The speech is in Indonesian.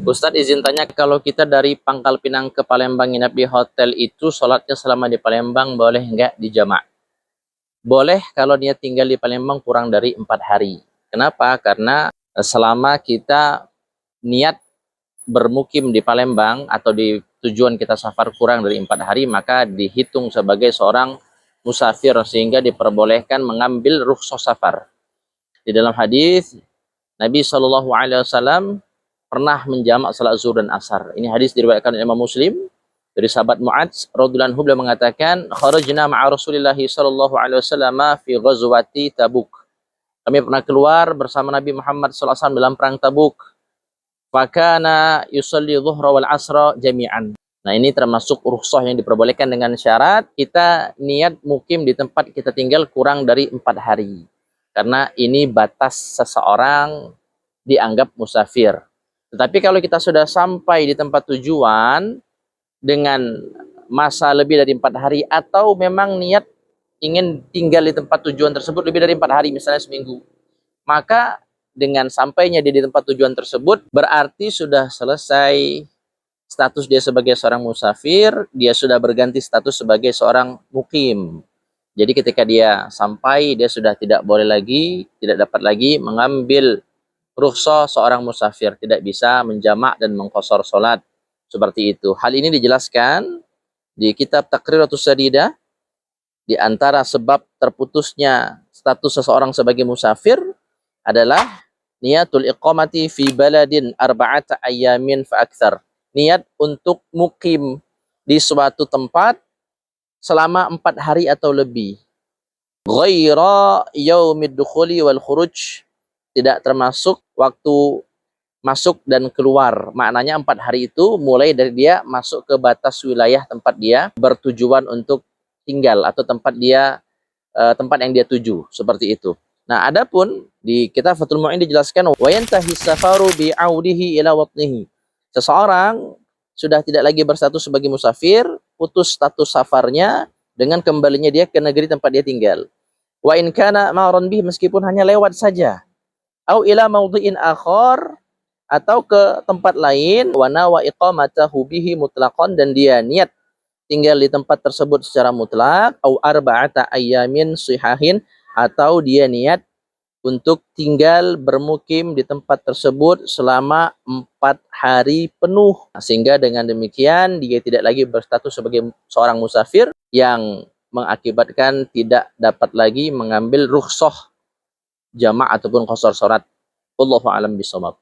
Ustadz izin tanya, kalau kita dari Pangkal Pinang ke Palembang nginap di hotel itu sholatnya selama di Palembang boleh nggak dijamak? Boleh kalau dia tinggal di Palembang kurang dari 4 hari. Kenapa? Karena selama kita niat bermukim di Palembang atau di tujuan kita safar kurang dari 4 hari, maka dihitung sebagai seorang musafir sehingga diperbolehkan mengambil rukhsah safar. Di dalam hadis Nabi SAW pernah menjamak salat zuhur dan asar. Ini hadis diriwayatkan oleh Imam Muslim dari sahabat Mu'adz radhiyallahu anhu, beliau mengatakan, kharajna ma'a Rasulillah sallallahu alaihi wasallam fi ghazwati Tabuk. Kami pernah keluar bersama Nabi Muhammad sallallahu alaihi wasallam dalam perang Tabuk. Fakana yusalli dhuhra wal asra jami'an. Nah, ini termasuk rukhsah yang diperbolehkan dengan syarat kita niat mukim di tempat kita tinggal kurang dari 4 hari. Karena ini batas seseorang dianggap musafir. Tetapi kalau kita sudah sampai di tempat tujuan dengan masa lebih dari 4 hari atau memang niat ingin tinggal di tempat tujuan tersebut lebih dari 4 hari, misalnya seminggu, maka dengan sampainya dia di tempat tujuan tersebut berarti sudah selesai status dia sebagai seorang musafir, dia sudah berganti status sebagai seorang mukim. Jadi ketika dia sampai, dia sudah tidak boleh lagi, tidak dapat lagi mengambil rukhsah seorang musafir, tidak bisa menjamak dan mengqashar salat seperti itu. Hal ini dijelaskan di kitab Taqriratus Sadidah. Di antara sebab terputusnya status seseorang sebagai musafir adalah niatul iqamati fi baladin arba'ata ayyamin fa aktsar. Niat untuk mukim di suatu tempat selama 4 hari atau lebih. Ghaira yaumid dukhuli wal khuruj, tidak termasuk waktu masuk dan keluar. Maknanya 4 hari itu mulai dari dia masuk ke batas wilayah tempat dia bertujuan untuk tinggal atau tempat yang dia tuju, seperti itu. Nah, adapun di kitab Fathul Mu'in dijelaskan wa yantahi safaru bi'audihi ila watnihi. Seseorang sudah tidak lagi berstatus sebagai musafir, putus status safarnya dengan kembalinya dia ke negeri tempat dia tinggal. Wa in kana maron bih, meskipun hanya lewat saja. Au ila maudhi'in akhar, atau ke tempat lain, wa nawa iqamatahu bihi mutlaqan, dan dia niat tinggal di tempat tersebut secara mutlak, au arba'ata ayyamin sihahin, atau dia niat untuk tinggal bermukim di tempat tersebut selama 4 hari penuh. Sehingga dengan demikian dia tidak lagi berstatus sebagai seorang musafir yang mengakibatkan tidak dapat lagi mengambil rukhsah jamak ataupun qashar salat. Wallahu a'lam bishawab.